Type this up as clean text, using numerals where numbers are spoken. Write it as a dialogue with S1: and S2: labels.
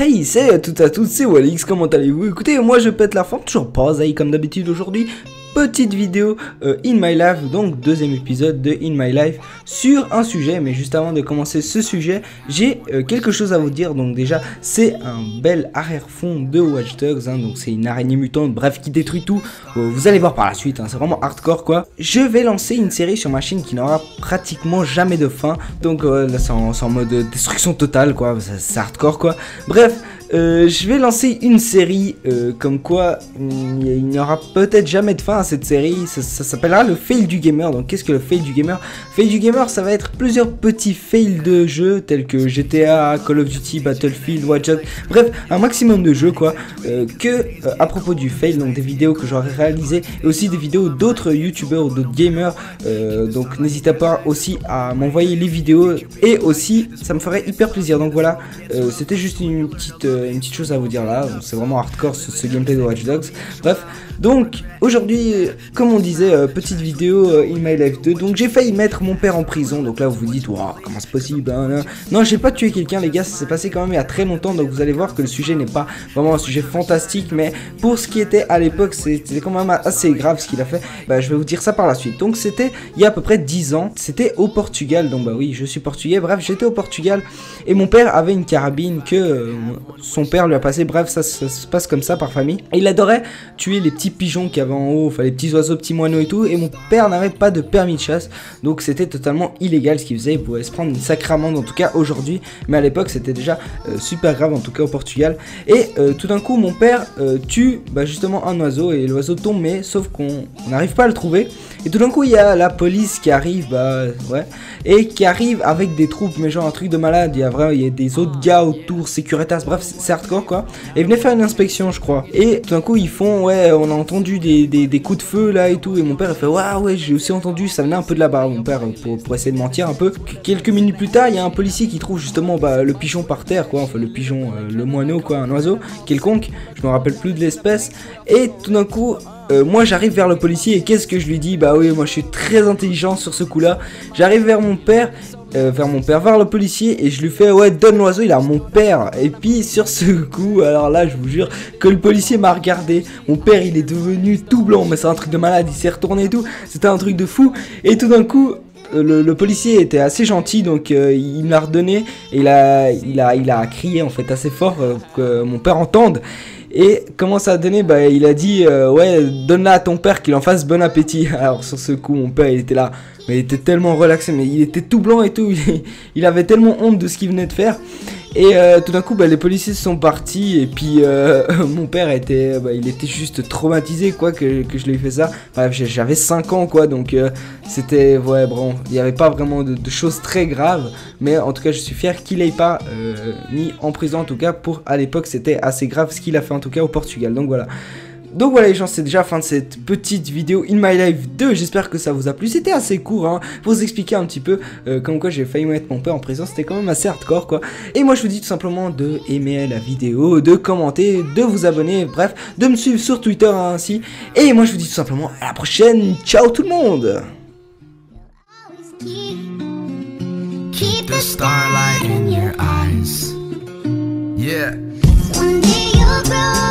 S1: Hey, salut à toutes et à tous, c'est Walix, comment allez-vous? Écoutez, moi je pète la forme, toujours pas oseille comme d'habitude aujourd'hui. Petite vidéo In My Life, donc deuxième épisode de In My Life sur un sujet. Mais juste avant de commencer ce sujet, j'ai quelque chose à vous dire. Donc déjà, c'est un bel arrière-fond de Watch Dogs, hein, donc c'est une araignée mutante, bref, qui détruit tout. Vous allez voir par la suite, hein, c'est vraiment hardcore quoi. Je vais lancer une série sur ma chaîne qui n'aura pratiquement jamais de fin. Donc là c'est en mode destruction totale quoi, c'est hardcore quoi. Bref, je vais lancer une série comme quoi il n'y aura peut-être jamais de fin à cette série. Ça s'appellera le fail du gamer. Donc qu'est-ce que le fail du gamer? Fail du gamer, ça va être plusieurs petits fails de jeux tels que GTA, Call of Duty, Battlefield, Watch Dogs, bref un maximum de jeux quoi, à propos du fail, donc des vidéos que j'aurais réalisées et aussi des vidéos d'autres youtubeurs ou d'autres gamers, donc n'hésitez pas aussi à m'envoyer les vidéos et aussi ça me ferait hyper plaisir. Donc voilà, c'était juste une petite chose à vous dire là, c'est vraiment hardcore ce gameplay de Watch Dogs. Bref, donc aujourd'hui, comme on disait, petite vidéo In My Life 2. Donc j'ai failli mettre mon père en prison. Donc là vous vous dites, waouh, comment c'est possible hein. Non, j'ai pas tué quelqu'un les gars, ça s'est passé quand même il y a très longtemps. Donc vous allez voir que le sujet n'est pas vraiment un sujet fantastique, mais pour ce qui était à l'époque, c'était quand même assez grave ce qu'il a fait. Bah je vais vous dire ça par la suite. Donc c'était il y a à peu près 10 ans, c'était au Portugal. Donc bah oui, je suis portugais, bref, j'étais au Portugal et mon père avait une carabine que son père lui a passé. Bref, ça se passe comme ça par famille. Et il adorait tuer les petits pigeons qu'il y avait en haut, enfin les petits oiseaux, petits moineaux et tout. Et mon père n'avait pas de permis de chasse, donc c'était totalement illégal ce qu'il faisait. Il pouvait se prendre une sacrée amende en tout cas aujourd'hui, mais à l'époque c'était déjà super grave en tout cas au Portugal. Et tout d'un coup mon père tue justement un oiseau et l'oiseau tombe, mais sauf qu'on n'arrive pas à le trouver. Et tout d'un coup il y a la police qui arrive, et qui arrive avec des troupes, mais genre un truc de malade. Il y a des autres gars autour, Securitas, bref c'est hardcore quoi. Et ils venaient faire une inspection je crois. Et tout d'un coup ils font, ouais on a entendu des coups de feu là et tout. Et mon père il fait, ouais j'ai aussi entendu, ça venait un peu de là-bas. Mon père pour essayer de mentir un peu. Quelques minutes plus tard il y a un policier qui trouve justement le pigeon par terre quoi. Enfin le pigeon, le moineau quoi, un oiseau quelconque, je me rappelle plus de l'espèce. Et tout d'un coup moi j'arrive vers le policier et qu'est-ce que je lui dis? Bah oui, moi je suis très intelligent sur ce coup là. J'arrive vers mon père, vers le policier, et je lui fais, ouais donne l'oiseau, il a mon père. Et puis sur ce coup, alors là je vous jure que le policier m'a regardé. Mon père il est devenu tout blanc, mais c'est un truc de malade, il s'est retourné et tout, c'était un truc de fou. Et tout d'un coup le policier était assez gentil, donc il me l'a redonné et il a crié en fait assez fort que mon père entende. Et comment ça a donné? Bah il a dit ouais donne-la à ton père qu'il en fasse bon appétit. Alors sur ce coup mon père il était là, mais il était tellement relaxé, mais il était tout blanc et tout, il avait tellement honte de ce qu'il venait de faire. Et tout d'un coup les policiers sont partis et puis mon père était il était juste traumatisé quoi que je lui ai fait ça. Bref, j'avais 5 ans quoi, donc c'était bon, il n'y avait pas vraiment de choses très graves, mais en tout cas je suis fier qu'il n'ait pas mis en prison. En tout cas pour à l'époque c'était assez grave ce qu'il a fait en tout cas au Portugal. Donc voilà les gens, c'est déjà la fin de cette petite vidéo In My Life 2, j'espère que ça vous a plu. C'était assez court hein, pour vous expliquer un petit peu comme quoi j'ai failli mettre mon père en prison, c'était quand même assez hardcore quoi. Et moi je vous dis tout simplement de aimer la vidéo, de commenter, de vous abonner, bref, de me suivre sur Twitter hein, ainsi. Et moi je vous dis tout simplement à la prochaine, ciao tout le monde.
S2: Keep the starlight in your eyes. Yeah.
S3: One day you'll grow